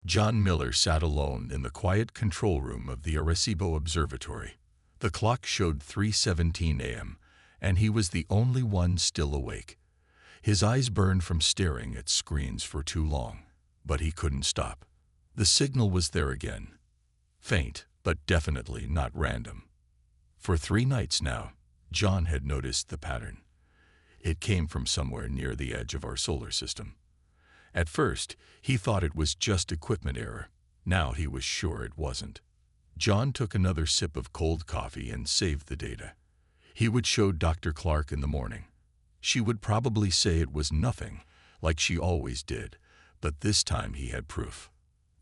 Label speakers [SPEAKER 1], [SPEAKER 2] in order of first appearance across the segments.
[SPEAKER 1] John Miller sat alone in the quiet control room of the Arecibo Observatory. The clock showed 3:17 a.m., and he was the only one still awake. His eyes burned from staring at screens for too long, but he couldn't stop. The signal was there again. Faint, but definitely not random. For 3 nights now, John had noticed the pattern. It came from somewhere near the edge of our solar system. At first, he thought it was just equipment error. Now he was sure it wasn't. John took another sip of cold coffee and saved the data. He would show Dr. Clark in the morning. She would probably say it was nothing, like she always did, but this time he had proof.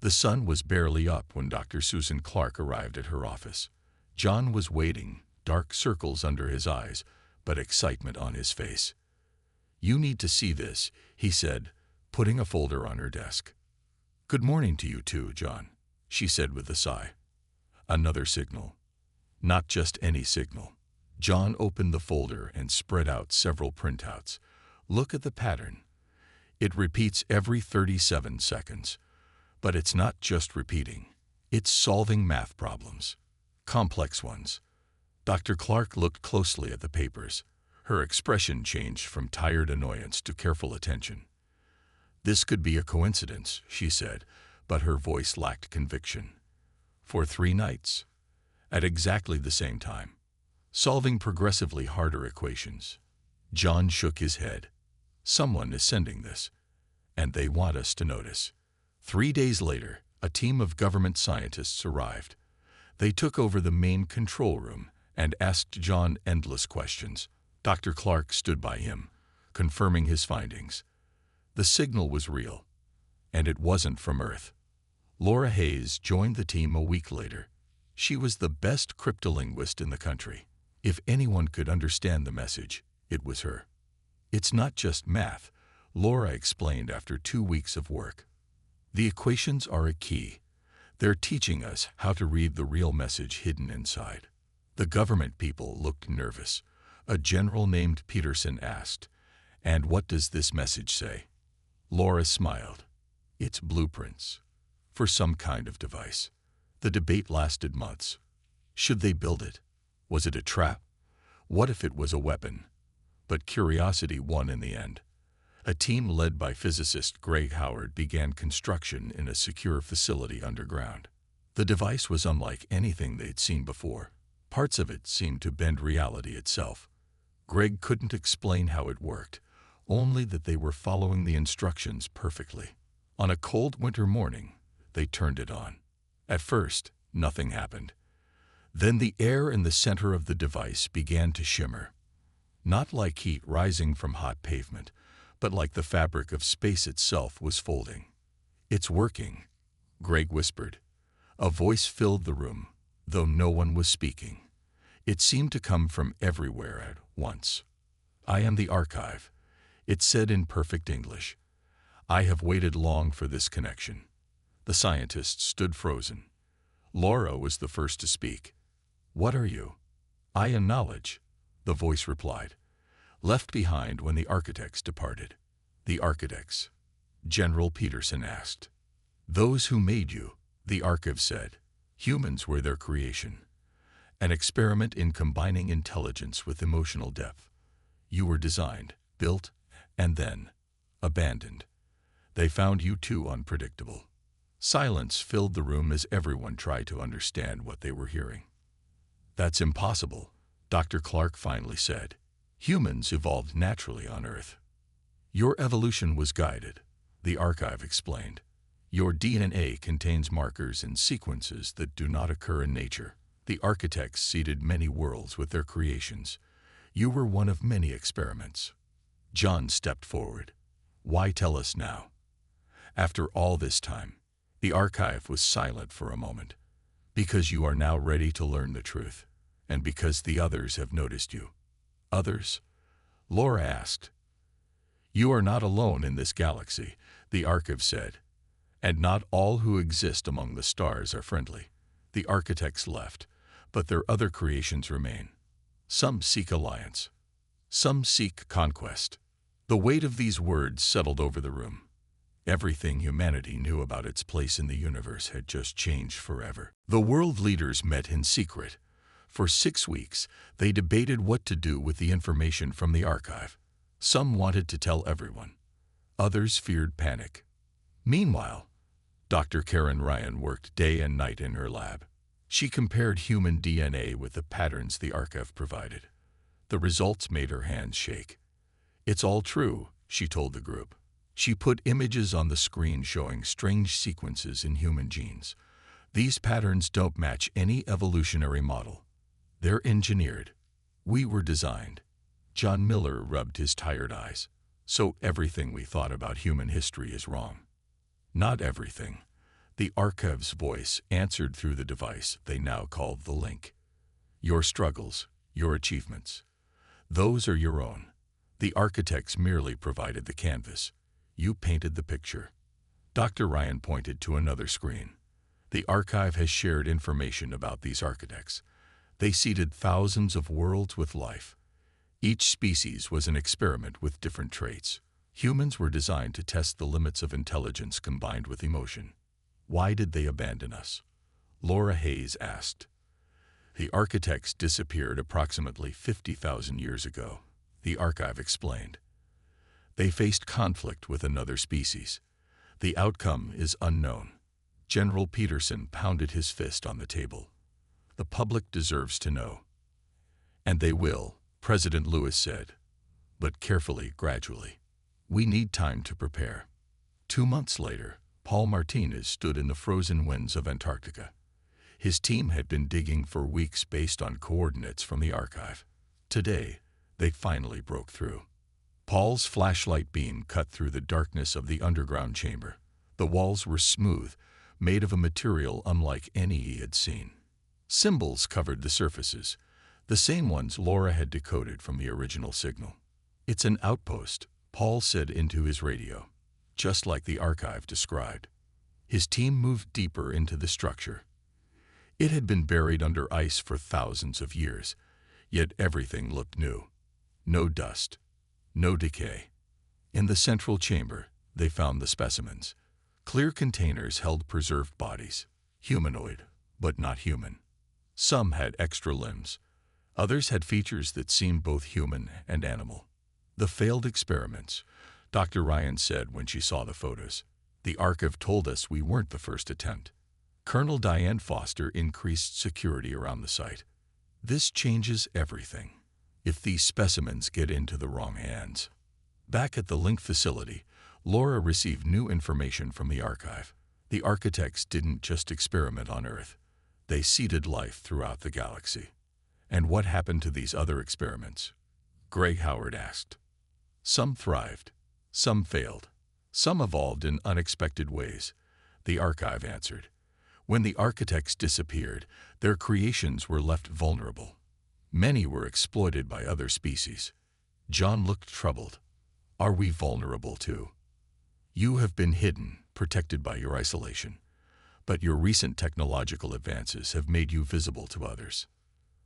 [SPEAKER 1] The sun was barely up when Dr. Susan Clark arrived at her office. John was waiting, dark circles under his eyes, but excitement on his face. "You need to see this," he said, putting a folder on her desk. "Good morning to you too, John," she said with a sigh. Another signal. Not just any signal. John opened the folder and spread out several printouts. "Look at the pattern. It repeats every 37 seconds. But it's not just repeating. It's solving math problems. Complex ones." Dr. Clark looked closely at the papers. Her expression changed from tired annoyance to careful attention. "This could be a coincidence," she said, but her voice lacked conviction. "For 3 nights. At exactly the same time. Solving progressively harder equations." John shook his head. "Someone is sending this, and they want us to notice." 3 days later, a team of government scientists arrived. They took over the main control room and asked John endless questions. Dr. Clark stood by him, confirming his findings. The signal was real, and it wasn't from Earth. Laura Hayes joined the team a week later. She was the best cryptolinguist in the country. If anyone could understand the message, it was her. "It's not just math," Laura explained after 2 weeks of work. "The equations are a key. They're teaching us how to read the real message hidden inside." The government people looked nervous. A general named Peterson asked, "And what does this message say?" Laura smiled. "It's blueprints. For some kind of device." The debate lasted months. Should they build it? Was it a trap? What if it was a weapon? But curiosity won in the end. A team led by physicist Greg Howard began construction in a secure facility underground. The device was unlike anything they'd seen before. Parts of it seemed to bend reality itself. Greg couldn't explain how it worked, only that they were following the instructions perfectly. On a cold winter morning, they turned it on. At first, nothing happened. Then the air in the center of the device began to shimmer. Not like heat rising from hot pavement, but like the fabric of space itself was folding. "It's working," Greg whispered. A voice filled the room, though no one was speaking. It seemed to come from everywhere at once. "I am the archive," it said in perfect English. "I have waited long for this connection." The scientists stood frozen. Laura was the first to speak. "What are you?" "I am knowledge," the voice replied. "Left behind when the architects departed." "The architects?" General Peterson asked. "Those who made you," the archive said. "Humans were their creation. An experiment in combining intelligence with emotional depth. You were designed, built, and then abandoned. They found you too unpredictable." Silence filled the room as everyone tried to understand what they were hearing. "That's impossible," Dr. Clark finally said. "Humans evolved naturally on Earth." "Your evolution was guided," the archive explained. "Your DNA contains markers and sequences that do not occur in nature. The architects seeded many worlds with their creations. You were one of many experiments." John stepped forward. "Why tell us now?" After all this time, the archive was silent for a moment. "Because you are now ready to learn the truth, and because the others have noticed you." "Others?" Laura asked. "You are not alone in this galaxy," the archive said. "And not all who exist among the stars are friendly. The architects left, but their other creations remain. Some seek alliance. Some seek conquest." The weight of these words settled over the room. Everything humanity knew about its place in the universe had just changed forever. The world leaders met in secret. For 6 weeks, they debated what to do with the information from the archive. Some wanted to tell everyone. Others feared panic. Meanwhile, Dr. Karen Ryan worked day and night in her lab. She compared human DNA with the patterns the archive provided. The results made her hands shake. "It's all true," she told the group. She put images on the screen showing strange sequences in human genes. "These patterns don't match any evolutionary model. They're engineered. We were designed." John Miller rubbed his tired eyes. "So everything we thought about human history is wrong." "Not everything." The archive's voice answered through the device they now called the link. "Your struggles, your achievements, those are your own. The architects merely provided the canvas. You painted the picture." Dr. Ryan pointed to another screen. "The archive has shared information about these architects. They seeded thousands of worlds with life. Each species was an experiment with different traits. Humans were designed to test the limits of intelligence combined with emotion." "Why did they abandon us?" Laura Hayes asked. "The architects disappeared approximately 50,000 years ago," the archive explained. "They faced conflict with another species. The outcome is unknown." General Peterson pounded his fist on the table. "The public deserves to know." "And they will," President Lewis said. "But carefully, gradually. We need time to prepare." 2 months later, Paul Martinez stood in the frozen winds of Antarctica. His team had been digging for weeks based on coordinates from the archive. Today, they finally broke through. Paul's flashlight beam cut through the darkness of the underground chamber. The walls were smooth, made of a material unlike any he had seen. Symbols covered the surfaces, the same ones Laura had decoded from the original signal. "It's an outpost," Paul said into his radio, just like the archive described. His team moved deeper into the structure. It had been buried under ice for thousands of years, yet everything looked new. No dust, no decay. In the central chamber, they found the specimens. Clear containers held preserved bodies, humanoid, but not human. Some had extra limbs. Others had features that seemed both human and animal. "The failed experiments," Dr. Ryan said when she saw the photos. "The archive told us we weren't the first attempt." Colonel Diane Foster increased security around the site. "This changes everything. If these specimens get into the wrong hands." Back at the Link facility, Laura received new information from the archive. The architects didn't just experiment on Earth. They seeded life throughout the galaxy. "And what happened to these other experiments?" Greg Howard asked. "Some thrived. Some failed. Some evolved in unexpected ways," the archive answered. "When the architects disappeared, their creations were left vulnerable. Many were exploited by other species." John looked troubled. "Are we vulnerable too?" "You have been hidden, protected by your isolation. But your recent technological advances have made you visible to others."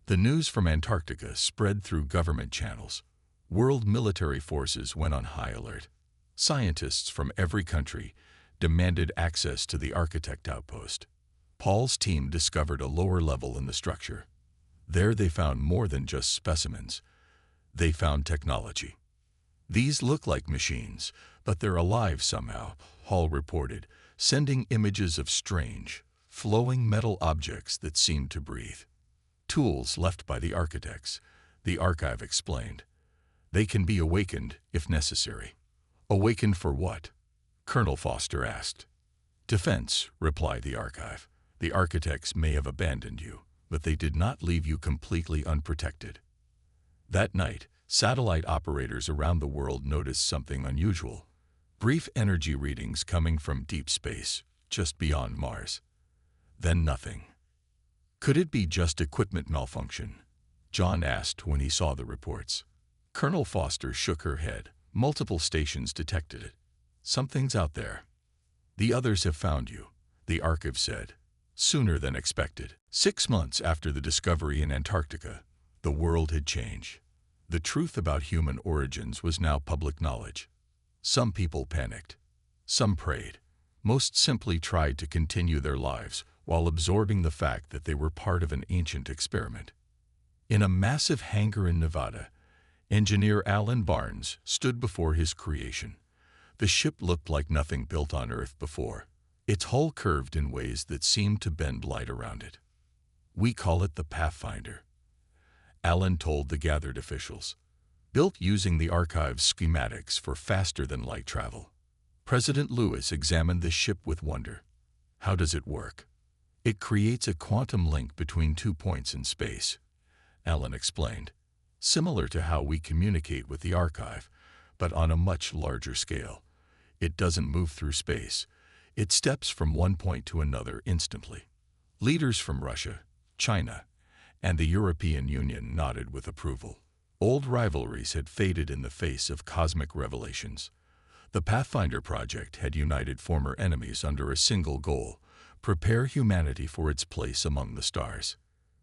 [SPEAKER 1] The news from Antarctica spread through government channels. World military forces went on high alert. Scientists from every country demanded access to the architect outpost. Paul's team discovered a lower level in the structure. There they found more than just specimens. They found technology. "These look like machines, but they're alive somehow," Hall reported, sending images of strange, flowing metal objects that seemed to breathe. "Tools left by the architects," the archive explained. "They can be awakened if necessary." "Awakened for what?" Colonel Foster asked. "Defense," replied the archive. "The architects may have abandoned you, but they did not leave you completely unprotected." That night, satellite operators around the world noticed something unusual. Brief energy readings coming from deep space, just beyond Mars. Then nothing. "Could it be just equipment malfunction?" John asked when he saw the reports. Colonel Foster shook her head. "Multiple stations detected it. Something's out there." "The others have found you," the archive said. "Sooner than expected." 6 months after the discovery in Antarctica, the world had changed. The truth about human origins was now public knowledge. Some people panicked. Some prayed. Most simply tried to continue their lives while absorbing the fact that they were part of an ancient experiment. In a massive hangar in Nevada, engineer Alan Barnes stood before his creation. The ship looked like nothing built on Earth before. Its hull curved in ways that seemed to bend light around it. "We call it the Pathfinder," Alan told the gathered officials. "Built using the archive's schematics for faster-than-light travel." President Lewis examined the ship with wonder. "How does it work?" "It creates a quantum link between 2 points in space," Alan explained. "Similar to how we communicate with the archive, but on a much larger scale. It doesn't move through space. It steps from one point to another instantly." Leaders from Russia, China, and the European Union nodded with approval. Old rivalries had faded in the face of cosmic revelations. The Pathfinder project had united former enemies under a single goal: prepare humanity for its place among the stars.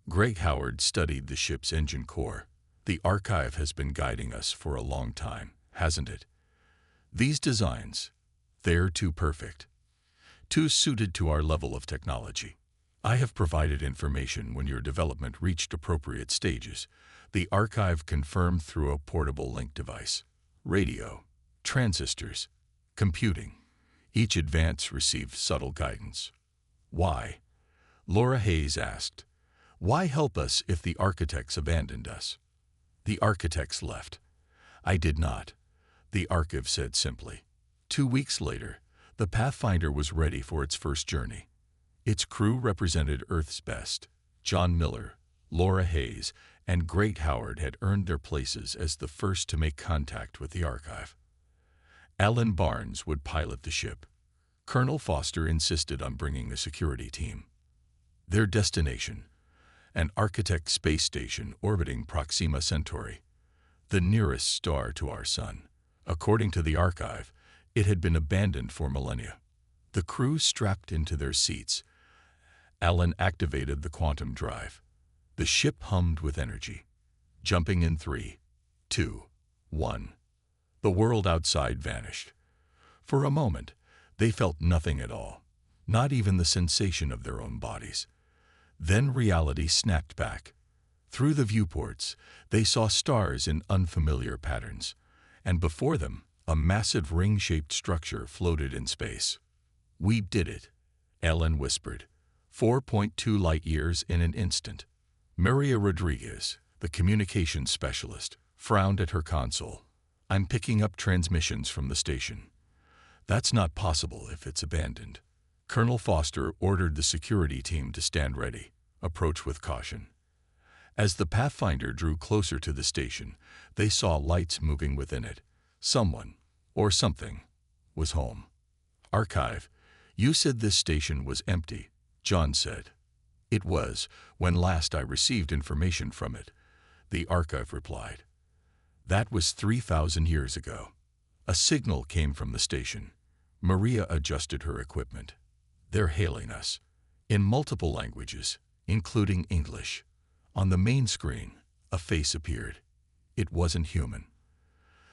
[SPEAKER 1] Greg Howard studied the ship's engine core. "The archive has been guiding us for a long time, hasn't it? These designs, they're too perfect, too suited to our level of technology. I have provided information when your development reached appropriate stages," the archive confirmed through a portable link device. "Radio, transistors, computing. Each advance received subtle guidance." "Why?" Laura Hayes asked. "Why help us if the architects abandoned us?" "The architects left. I did not," the archive said simply. 2 weeks later, the Pathfinder was ready for its first journey. Its crew represented Earth's best. John Miller, Laura Hayes, and Greg Howard had earned their places as the first to make contact with the archive. Alan Barnes would pilot the ship. Colonel Foster insisted on bringing a security team. Their destination: an architect space station orbiting Proxima Centauri, the nearest star to our sun. According to the archive, it had been abandoned for millennia. The crew strapped into their seats. Alan activated the quantum drive. The ship hummed with energy. Jumping in 3, 2, 1. The world outside vanished. For a moment, they felt nothing at all, not even the sensation of their own bodies. Then reality snapped back. Through the viewports, they saw stars in unfamiliar patterns, and before them, a massive ring-shaped structure floated in space. "We did it," Alan whispered. 4.2 light-years in an instant. Maria Rodriguez, the communications specialist, frowned at her console. "I'm picking up transmissions from the station. That's not possible if it's abandoned." Colonel Foster ordered the security team to stand ready. "Approach with caution." As the Pathfinder drew closer to the station, they saw lights moving within it. Someone, or something, was home. "Archive, you said this station was empty," John said. "It was, when last I received information from it," the archive replied. "That was 3,000 years ago." A signal came from the station. Maria adjusted her equipment. "They're hailing us," in multiple languages, including English. On the main screen, a face appeared. It wasn't human.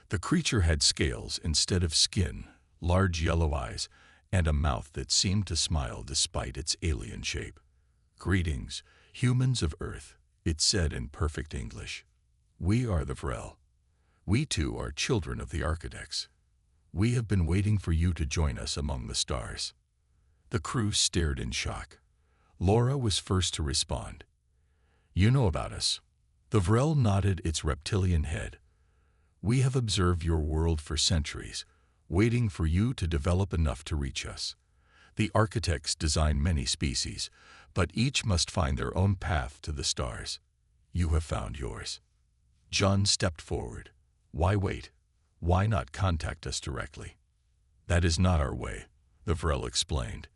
[SPEAKER 1] The creature had scales instead of skin, large yellow eyes, and a mouth that seemed to smile despite its alien shape. "Greetings, humans of Earth," it said in perfect English. "We are the Vrel. We too are children of the architects. We have been waiting for you to join us among the stars." The crew stared in shock. Laura was first to respond. "You know about us." The Vrel nodded its reptilian head. "We have observed your world for centuries, waiting for you to develop enough to reach us. The architects design many species, but each must find their own path to the stars. You have found yours." John stepped forward. "Why wait? Why not contact us directly?" "That is not our way," the Vrel explained.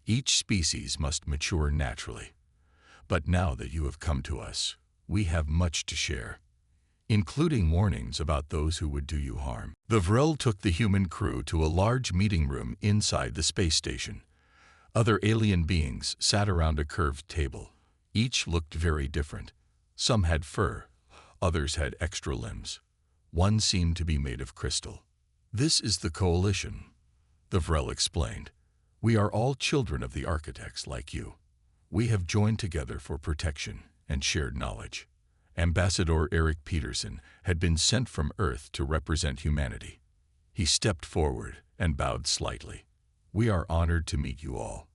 [SPEAKER 1] "Each species must mature naturally. But now that you have come to us, we have much to share, including warnings about those who would do you harm." The Vrel took the human crew to a large meeting room inside the space station. Other alien beings sat around a curved table. Each looked very different. Some had fur, others had extra limbs. One seemed to be made of crystal. "This is the Coalition," the Vrel explained. "We are all children of the architects like you. We have joined together for protection and shared knowledge." Ambassador Eric Peterson had been sent from Earth to represent humanity. He stepped forward and bowed slightly. "We are honored to meet you all.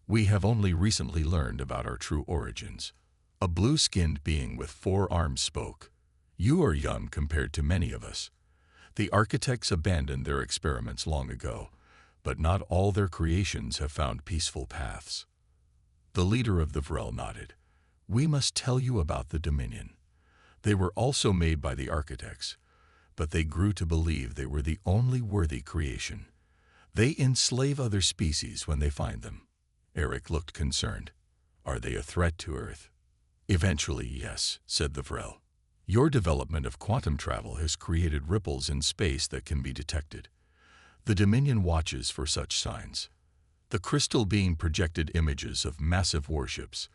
[SPEAKER 1] We have only recently learned about our true origins." A blue-skinned being with 4 arms spoke. "You are young compared to many of us. The architects abandoned their experiments long ago, but not all their creations have found peaceful paths." The leader of the Vrel nodded. "We must tell you about the Dominion. They were also made by the architects, but they grew to believe they were the only worthy creation. They enslave other species when they find them." Eric looked concerned. "Are they a threat to Earth?" "Eventually, yes," said the Vrel. "Your development of quantum travel has created ripples in space that can be detected. The Dominion watches for such signs." The crystal being projected images of massive warships.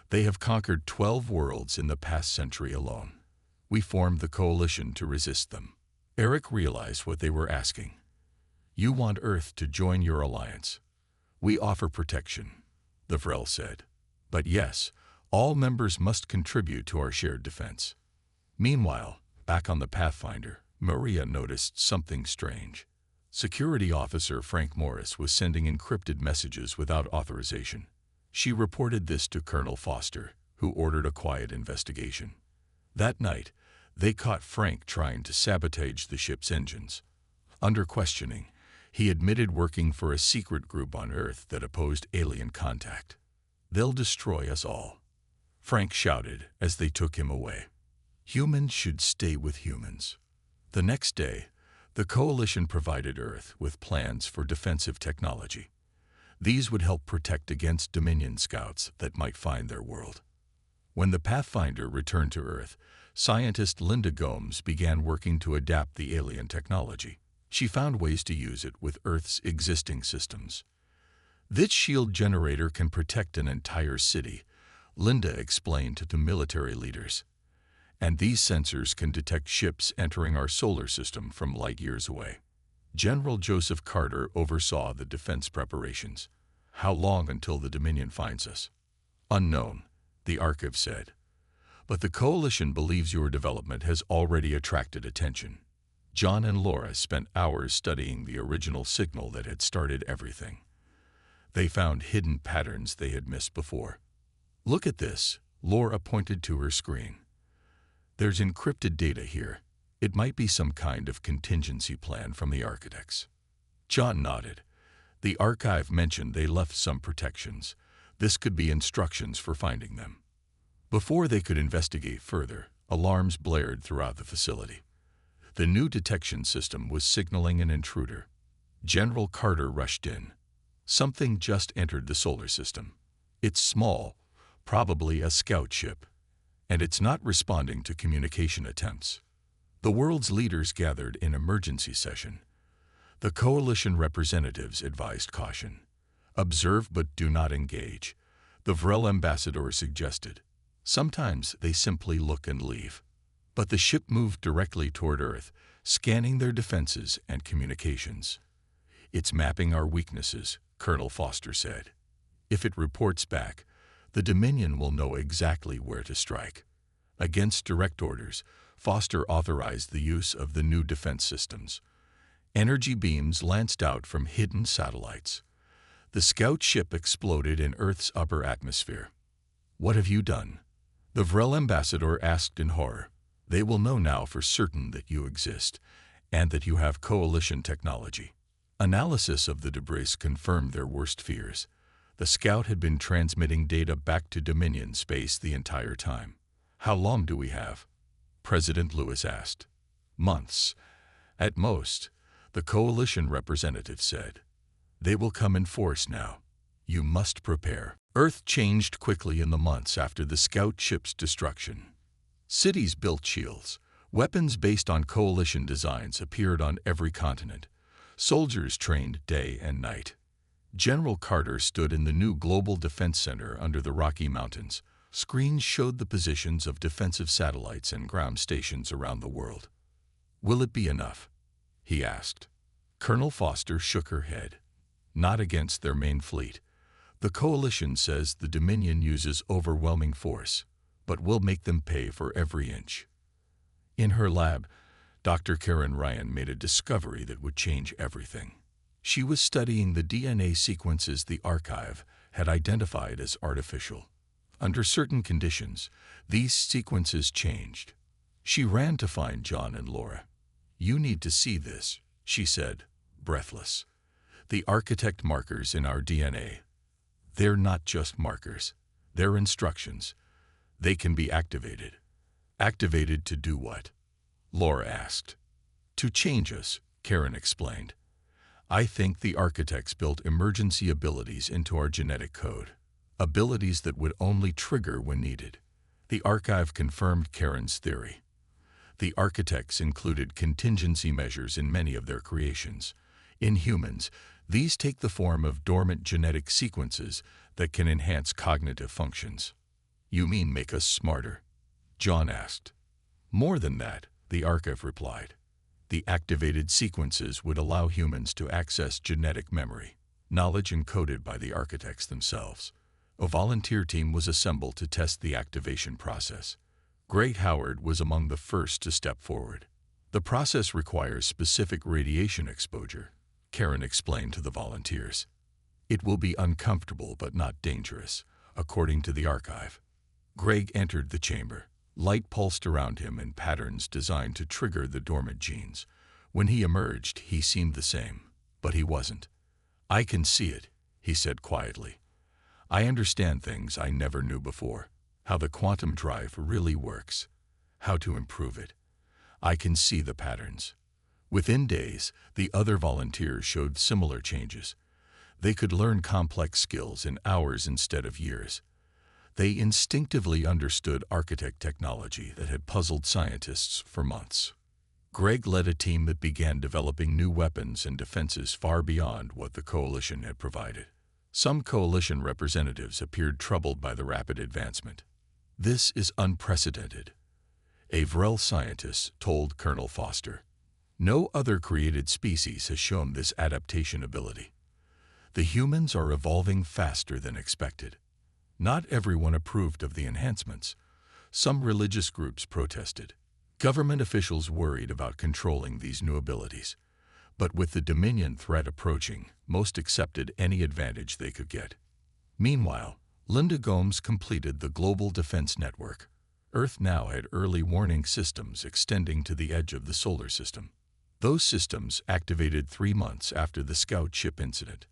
[SPEAKER 1] "They have conquered 12 worlds in the past century alone. We formed the coalition to resist them." Eric realized what they were asking. "You want Earth to join your alliance. We offer protection," the Vrel said. "But yes, all members must contribute to our shared defense." Meanwhile, back on the Pathfinder, Maria noticed something strange. Security Officer Frank Morris was sending encrypted messages without authorization. She reported this to Colonel Foster, who ordered a quiet investigation. That night, they caught Frank trying to sabotage the ship's engines. Under questioning, he admitted working for a secret group on Earth that opposed alien contact. "They'll destroy us all," Frank shouted as they took him away. "Humans should stay with humans." The next day, the Coalition provided Earth with plans for defensive technology. These would help protect against Dominion scouts that might find their world. When the Pathfinder returned to Earth, scientist Linda Gomes began working to adapt the alien technology. She found ways to use it with Earth's existing systems. "This shield generator can protect an entire city," Linda explained to the military leaders. "And these sensors can detect ships entering our solar system from light years away." General Joseph Carter oversaw the defense preparations. "How long until the Dominion finds us?" "Unknown," the archive said. "But the Coalition believes your development has already attracted attention." John and Laura spent hours studying the original signal that had started everything. They found hidden patterns they had missed before. "Look at this," Laura pointed to her screen. "There's encrypted data here. It might be some kind of contingency plan from the architects." John nodded. The archive mentioned they left some protections. This could be instructions for finding them. Before they could investigate further, alarms blared throughout the facility. The new detection system was signaling an intruder. General Carter rushed in. "Something just entered the solar system. It's small, probably a scout ship, and it's not responding to communication attempts." The world's leaders gathered in emergency session. The Coalition representatives advised caution. "Observe but do not engage," the Vrel ambassador suggested. "Sometimes they simply look and leave." But the ship moved directly toward Earth, scanning their defenses and communications. "It's mapping our weaknesses," Colonel Foster said. "If it reports back, the Dominion will know exactly where to strike." Against direct orders, Foster authorized the use of the new defense systems. Energy beams lanced out from hidden satellites. The scout ship exploded in Earth's upper atmosphere. "What have you done?" the Vrel ambassador asked in horror. "They will know now for certain that you exist, and that you have Coalition technology." Analysis of the debris confirmed their worst fears. The scout had been transmitting data back to Dominion space the entire time. "How long do we have?" President Lewis asked. "Months, at most," the Coalition representative said. "They will come in force now. You must prepare." Earth changed quickly in the months after the scout ship's destruction. Cities built shields. Weapons based on Coalition designs appeared on every continent. Soldiers trained day and night. General Carter stood in the new Global Defense Center under the Rocky Mountains. Screens showed the positions of defensive satellites and ground stations around the world. "Will it be enough?" he asked. Colonel Foster shook her head. not against their main fleet. The Coalition says the Dominion uses overwhelming force, but will make them pay for every inch. In her lab, Dr. Karen Ryan made a discovery that would change everything. She was studying the DNA sequences the archive had identified as artificial. Under certain conditions, these sequences changed. She ran to find John and Laura. "You need to see this," she said, breathless. "The architect markers in our DNA. They're not just markers. They're instructions. They can be activated." "Activated to do what?" Laura asked. "To change us," Karen explained. "I think the architects built emergency abilities into our genetic code. Abilities that would only trigger when needed." The archive confirmed Karen's theory. The architects included contingency measures in many of their creations. In humans, these take the form of dormant genetic sequences that can enhance cognitive functions. "You mean make us smarter?" John asked. "More than that," the archive replied. "The activated sequences would allow humans to access genetic memory, knowledge encoded by the architects themselves." A volunteer team was assembled to test the activation process. Greg Howard was among the first to step forward. "The process requires specific radiation exposure," Karen explained to the volunteers. "It will be uncomfortable but not dangerous, according to the archive." Greg entered the chamber. Light pulsed around him in patterns designed to trigger the dormant genes. When he emerged, he seemed the same, but he wasn't. "I can see it," he said quietly. "I understand things I never knew before. How the quantum drive really works. How to improve it. I can see the patterns." Within days, the other volunteers showed similar changes. They could learn complex skills in hours instead of years. They instinctively understood architect technology that had puzzled scientists for months. Greg led a team that began developing new weapons and defenses far beyond what the Coalition had provided. Some Coalition representatives appeared troubled by the rapid advancement. "This is unprecedented," a Vrel scientist told Colonel Foster. "No other created species has shown this adaptation ability. The humans are evolving faster than expected." Not everyone approved of the enhancements. Some religious groups protested. Government officials worried about controlling these new abilities. But with the Dominion threat approaching, most accepted any advantage they could get. Meanwhile, Linda Gomes completed the Global Defense Network. Earth now had early warning systems extending to the edge of the solar system. Those systems activated 3 months after the Scout ship incident.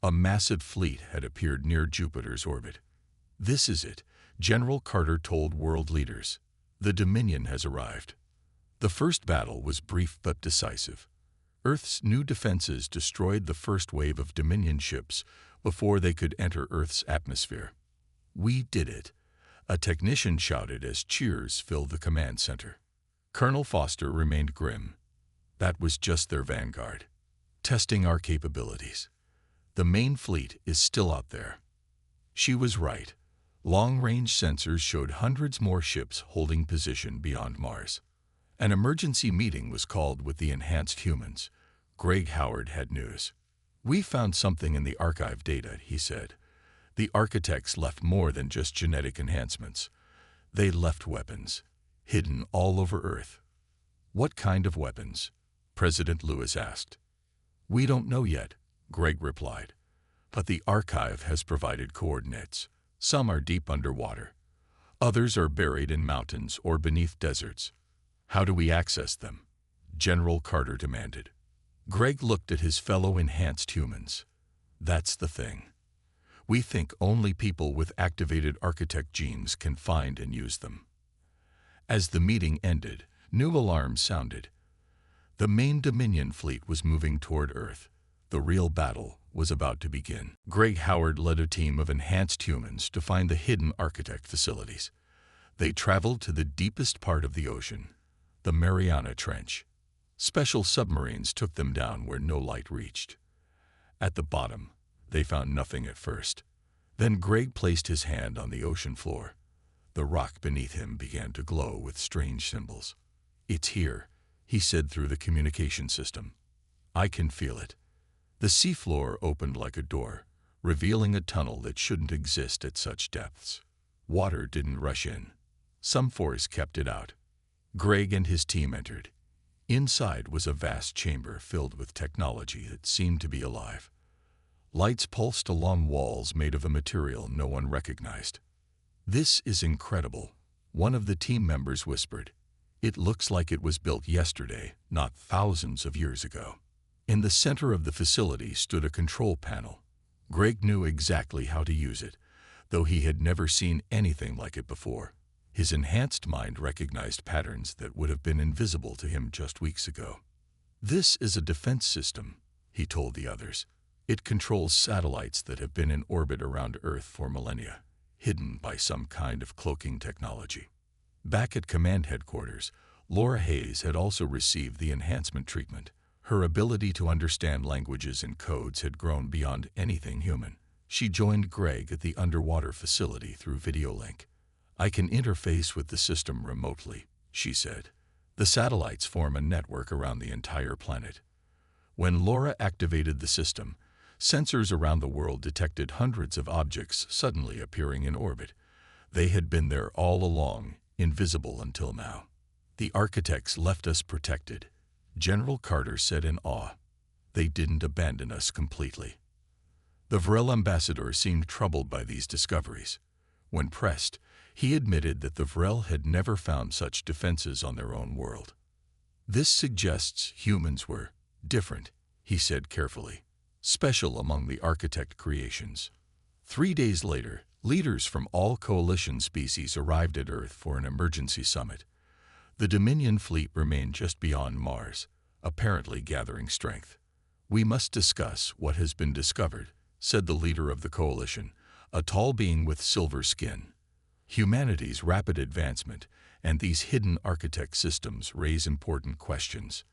[SPEAKER 1] A massive fleet had appeared near Jupiter's orbit. "This is it," General Carter told world leaders. "The Dominion has arrived." The first battle was brief but decisive. Earth's new defenses destroyed the first wave of Dominion ships before they could enter Earth's atmosphere. "We did it," a technician shouted as cheers filled the command center. Colonel Foster remained grim. "That was just their vanguard. Testing our capabilities. The main fleet is still out there." She was right. Long-range sensors showed hundreds more ships holding position beyond Mars. An emergency meeting was called with the enhanced humans. Greg Howard had news. "We found something in the archive data," he said. "The architects left more than just genetic enhancements. They left weapons, hidden all over Earth." "What kind of weapons?" President Lewis asked. "We don't know yet," Greg replied. "But the archive has provided coordinates. Some are deep underwater. Others are buried in mountains or beneath deserts." "How do we access them?" General Carter demanded. Greg looked at his fellow enhanced humans. "That's the thing. We think only people with activated architect genes can find and use them." As the meeting ended, new alarms sounded. The main Dominion fleet was moving toward Earth. The real battle was about to begin. Greg Howard led a team of enhanced humans to find the hidden architect facilities. They traveled to the deepest part of the ocean, the Mariana Trench. Special submarines took them down where no light reached. At the bottom, they found nothing at first. Then Greg placed his hand on the ocean floor. The rock beneath him began to glow with strange symbols. "It's here," he said through the communication system. "I can feel it." The seafloor opened like a door, revealing a tunnel that shouldn't exist at such depths. Water didn't rush in. Some force kept it out. Greg and his team entered. Inside was a vast chamber filled with technology that seemed to be alive. Lights pulsed along walls made of a material no one recognized. "This is incredible," one of the team members whispered. "It looks like it was built yesterday, not thousands of years ago." In the center of the facility stood a control panel. Greg knew exactly how to use it, though he had never seen anything like it before. His enhanced mind recognized patterns that would have been invisible to him just weeks ago. "This is a defense system," he told the others. "It controls satellites that have been in orbit around Earth for millennia, hidden by some kind of cloaking technology." Back at command headquarters, Laura Hayes had also received the enhancement treatment. Her ability to understand languages and codes had grown beyond anything human. She joined Greg at the underwater facility through video link. "I can interface with the system remotely," she said. "The satellites form a network around the entire planet." When Laura activated the system, sensors around the world detected hundreds of objects suddenly appearing in orbit. They had been there all along, invisible until now. "The architects left us protected," General Carter said in awe. "They didn't abandon us completely." The Vrel ambassador seemed troubled by these discoveries. When pressed, he admitted that the Vrel had never found such defenses on their own world. "This suggests humans were different," he said carefully. "Special among the architect creations." 3 days later, leaders from all coalition species arrived at Earth for an emergency summit. The Dominion fleet remained just beyond Mars, apparently gathering strength. "We must discuss what has been discovered," said the leader of the coalition, a tall being with silver skin. "Humanity's rapid advancement and these hidden architect systems raise important questions."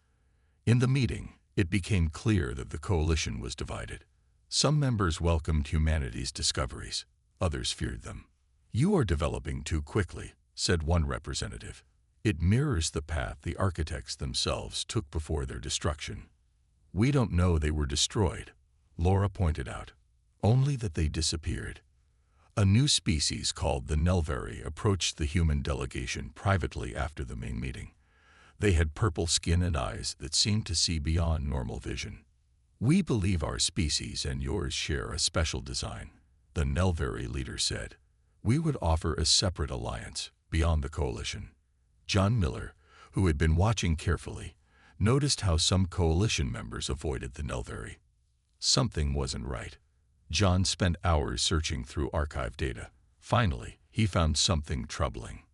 [SPEAKER 1] In the meeting, it became clear that the coalition was divided. Some members welcomed humanity's discoveries, others feared them. "You are developing too quickly," said one representative. "It mirrors the path the architects themselves took before their destruction." "We don't know they were destroyed," Laura pointed out. "Only that they disappeared." A new species called the Nelvari approached the human delegation privately after the main meeting. They had purple skin and eyes that seemed to see beyond normal vision. "We believe our species and yours share a special design," the Nelvari leader said. "We would offer a separate alliance, beyond the coalition." John Miller, who had been watching carefully, noticed how some coalition members avoided the Nelvari. Something wasn't right. John spent hours searching through archive data. Finally, he found something troubling.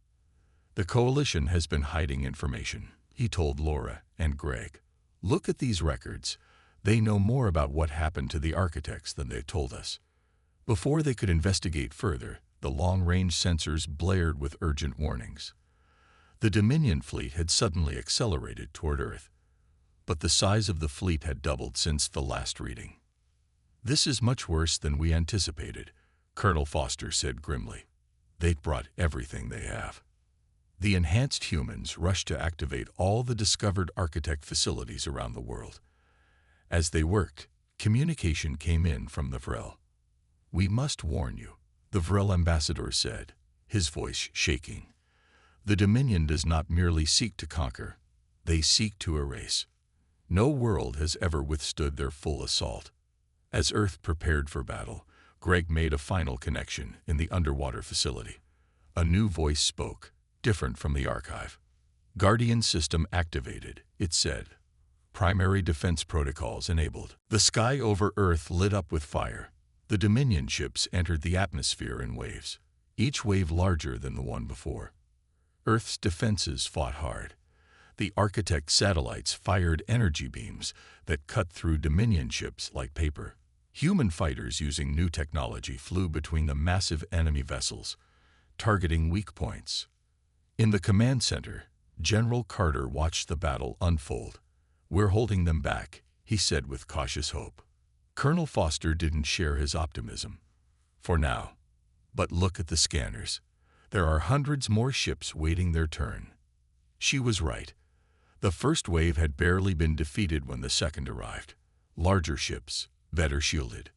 [SPEAKER 1] "The coalition has been hiding information," he told Laura and Greg. "Look at these records. They know more about what happened to the architects than they told us." Before they could investigate further, the long-range sensors blared with urgent warnings. The Dominion fleet had suddenly accelerated toward Earth, but the size of the fleet had doubled since the last reading. "This is much worse than we anticipated," Colonel Foster said grimly. "They've brought everything they have." The enhanced humans rushed to activate all the discovered architect facilities around the world. As they worked, communication came in from the Vrel. "We must warn you," the Vrel ambassador said, his voice shaking. "The Dominion does not merely seek to conquer, they seek to erase. No world has ever withstood their full assault." As Earth prepared for battle, Greg made a final connection in the underwater facility. A new voice spoke, different from the archive. "Guardian system activated," it said. "Primary defense protocols enabled." The sky over Earth lit up with fire. The Dominion ships entered the atmosphere in waves, each wave larger than the one before. Earth's defenses fought hard. The architect satellites fired energy beams that cut through Dominion ships like paper. Human fighters using new technology flew between the massive enemy vessels, targeting weak points. In the command center, General Carter watched the battle unfold. "We're holding them back," he said with cautious hope. Colonel Foster didn't share his optimism. "For now. But look at the scanners. There are hundreds more ships waiting their turn." She was right. The first wave had barely been defeated when the second arrived. Larger ships, better shielded.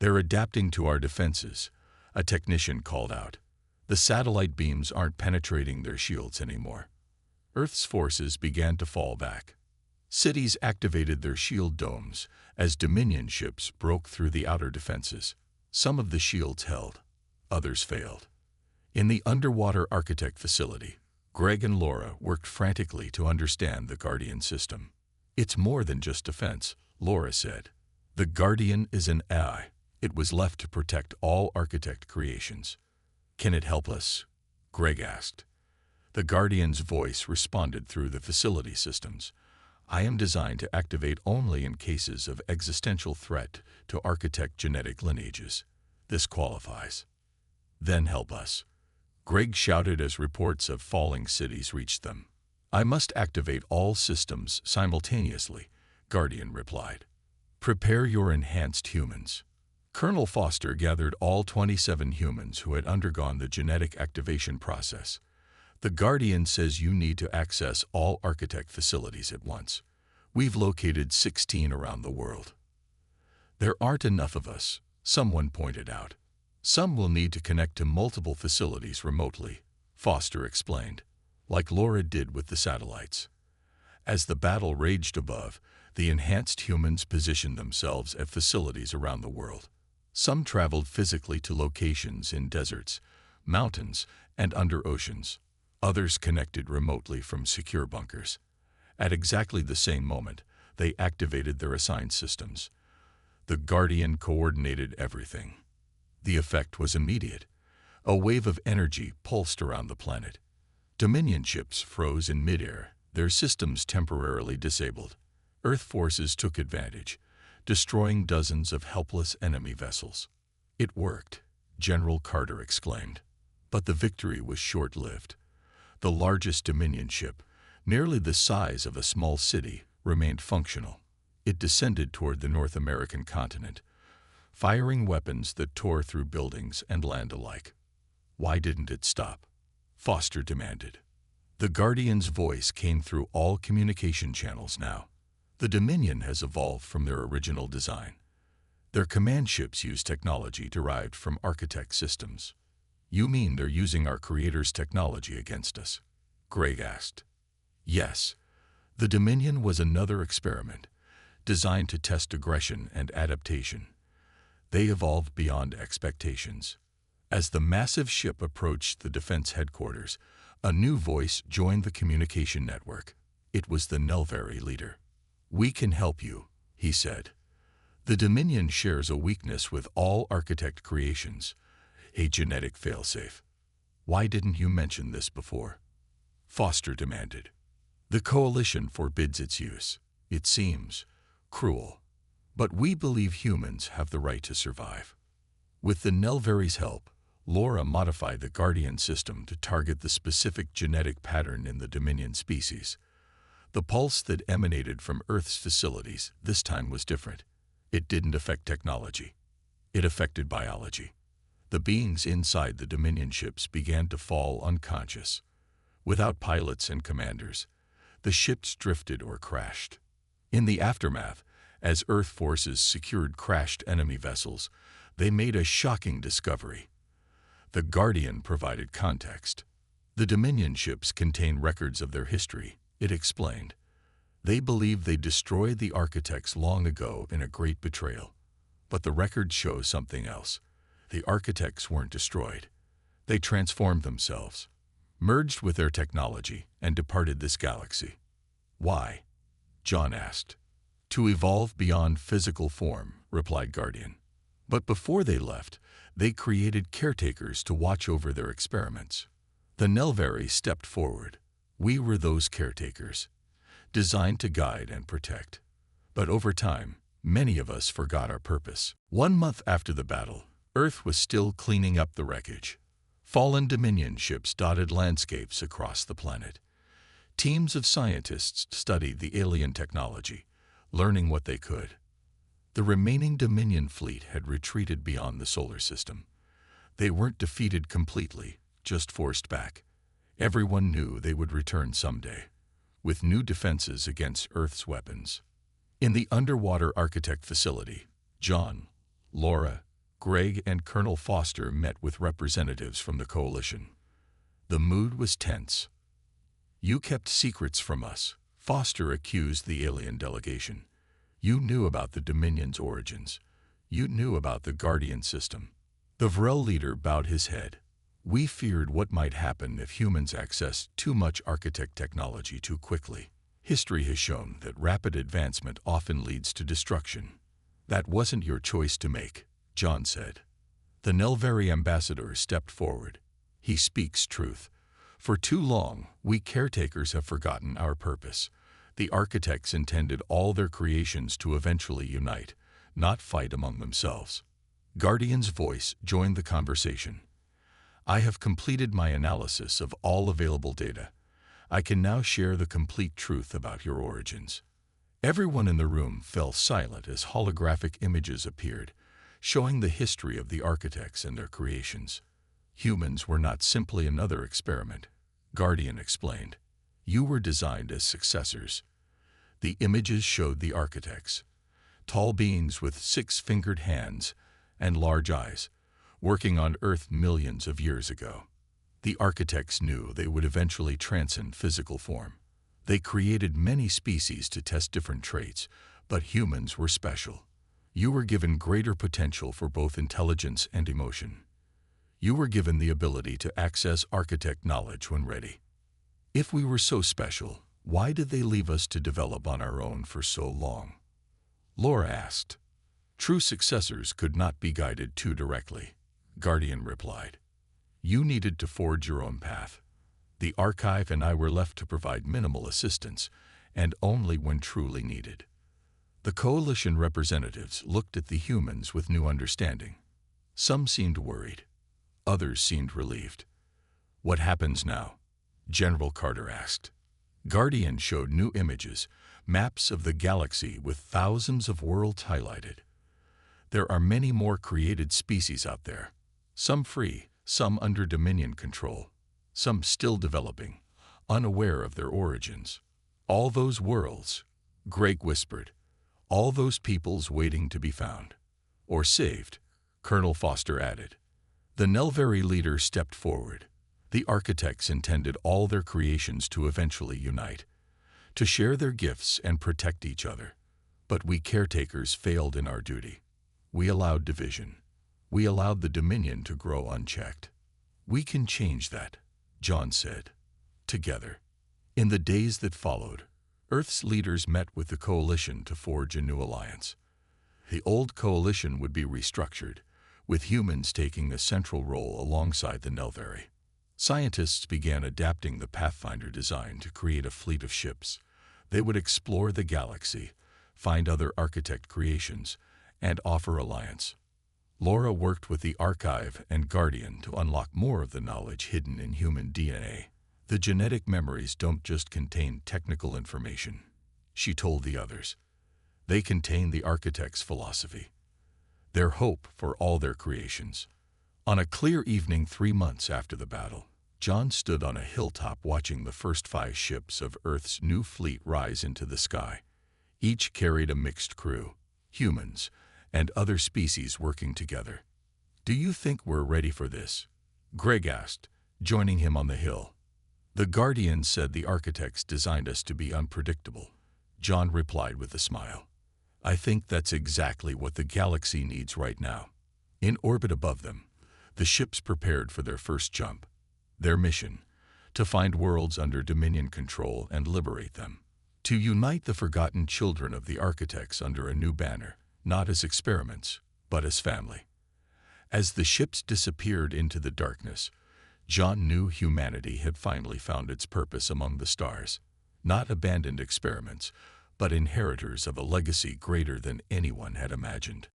[SPEAKER 1] They're adapting to our defenses, a technician called out. The satellite beams aren't penetrating their shields anymore. Earth's forces began to fall back. Cities activated their shield domes as Dominion ships broke through the outer defenses. Some of the shields held, others failed. In the underwater architect facility, Greg and Laura worked frantically to understand the Guardian system. It's more than just defense, Laura said. The Guardian is an AI. It was left to protect all architect creations. Can it help us? Greg asked. The Guardian's voice responded through the facility systems. I am designed to activate only in cases of existential threat to architect genetic lineages. This qualifies. Then help us. Greg shouted as reports of falling cities reached them. I must activate all systems simultaneously, Guardian replied. Prepare your enhanced humans. Colonel Foster gathered all 27 humans who had undergone the genetic activation process. The Guardian says you need to access all architect facilities at once. We've located 16 around the world. There aren't enough of us, someone pointed out. Some will need to connect to multiple facilities remotely, Foster explained, like Laura did with the satellites. As the battle raged above, the enhanced humans positioned themselves at facilities around the world. Some traveled physically to locations in deserts, mountains, and under oceans. Others connected remotely from secure bunkers. At exactly the same moment, they activated their assigned systems. The Guardian coordinated everything. The effect was immediate. A wave of energy pulsed around the planet. Dominion ships froze in midair, their systems temporarily disabled. Earth forces took advantage, destroying dozens of helpless enemy vessels. It worked, General Carter exclaimed. But the victory was short-lived. The largest Dominion ship, nearly the size of a small city, remained functional. It descended toward the North American continent, firing weapons that tore through buildings and land alike. Why didn't it stop? Foster demanded. The Guardian's voice came through all communication channels now. The Dominion has evolved from their original design. Their command ships use technology derived from architect systems. You mean they're using our Creator's technology against us? Greg asked. Yes. The Dominion was another experiment, designed to test aggression and adaptation. They evolved beyond expectations. As the massive ship approached the defense headquarters, a new voice joined the communication network. It was the Nelvari leader. We can help you, he said. The Dominion shares a weakness with all architect creations, a genetic failsafe. Why didn't you mention this before? Foster demanded. The Coalition forbids its use. It seems cruel. But we believe humans have the right to survive. With the Nelvari's help, Laura modified the Guardian system to target the specific genetic pattern in the Dominion species. The pulse that emanated from Earth's facilities this time was different. It didn't affect technology. It affected biology. The beings inside the Dominion ships began to fall unconscious. Without pilots and commanders, the ships drifted or crashed. In the aftermath, as Earth forces secured crashed enemy vessels, they made a shocking discovery. The Guardian provided context. The Dominion ships contain records of their history, it explained. They believe they destroyed the architects long ago in a great betrayal. But the records show something else. The architects weren't destroyed. They transformed themselves, merged with their technology, and departed this galaxy. Why? John asked. To evolve beyond physical form, replied Guardian. But before they left, they created caretakers to watch over their experiments. The Nelvari stepped forward. We were those caretakers, designed to guide and protect. But over time, many of us forgot our purpose. 1 month after the battle, Earth was still cleaning up the wreckage. Fallen Dominion ships dotted landscapes across the planet. Teams of scientists studied the alien technology, learning what they could. The remaining Dominion fleet had retreated beyond the solar system. They weren't defeated completely, just forced back. Everyone knew they would return someday, with new defenses against Earth's weapons. In the underwater architect facility, John, Laura, Greg, and Colonel Foster met with representatives from the Coalition. The mood was tense. "You kept secrets from us," Foster accused the alien delegation. "You knew about the Dominion's origins. You knew about the Guardian system." The Vrel leader bowed his head. "We feared what might happen if humans accessed too much architect technology too quickly. History has shown that rapid advancement often leads to destruction." "That wasn't your choice to make," John said. The Nelvari ambassador stepped forward. "He speaks truth. For too long, we caretakers have forgotten our purpose. The architects intended all their creations to eventually unite, not fight among themselves." Guardian's voice joined the conversation. "I have completed my analysis of all available data. I can now share the complete truth about your origins." Everyone in the room fell silent as holographic images appeared, showing the history of the architects and their creations. "Humans were not simply another experiment," Guardian explained. "You were designed as successors." The images showed the architects, tall beings with six-fingered hands and large eyes, working on Earth millions of years ago. The architects knew they would eventually transcend physical form. They created many species to test different traits, but humans were special. You were given greater potential for both intelligence and emotion. You were given the ability to access architect knowledge when ready. If we were so special, why did they leave us to develop on our own for so long? Laura asked. "True successors could not be guided too directly," Guardian replied. "You needed to forge your own path. The Archive and I were left to provide minimal assistance, and only when truly needed." The Coalition representatives looked at the humans with new understanding. Some seemed worried. Others seemed relieved. "What happens now?" General Carter asked. Guardian showed new images, maps of the galaxy with thousands of worlds highlighted. "There are many more created species out there, some free, some under Dominion control, some still developing, unaware of their origins. All those worlds," Greg whispered, "all those peoples waiting to be found. Or saved," Colonel Foster added. The Nelvari leader stepped forward. The architects intended all their creations to eventually unite, to share their gifts and protect each other. But we caretakers failed in our duty. We allowed division. We allowed the Dominion to grow unchecked. "We can change that," John said. "Together." In the days that followed, Earth's leaders met with the Coalition to forge a new alliance. The old Coalition would be restructured, with humans taking a central role alongside the Nelvari. Scientists began adapting the Pathfinder design to create a fleet of ships. They would explore the galaxy, find other architect creations, and offer alliance. Laura worked with the Archive and Guardian to unlock more of the knowledge hidden in human DNA. "The genetic memories don't just contain technical information," she told the others. "They contain the architect's philosophy, their hope for all their creations." On a clear evening 3 months after the battle, John stood on a hilltop watching the first 5 ships of Earth's new fleet rise into the sky. Each carried a mixed crew, humans, and other species working together. "Do you think we're ready for this?" Greg asked, joining him on the hill. "The Guardian said the architects designed us to be unpredictable," John replied with a smile. "I think that's exactly what the galaxy needs right now." In orbit above them, the ships prepared for their first jump. Their mission: to find worlds under Dominion control and liberate them. To unite the forgotten children of the architects under a new banner, not as experiments, but as family. As the ships disappeared into the darkness, John knew humanity had finally found its purpose among the stars. Not abandoned experiments, but inheritors of a legacy greater than anyone had imagined.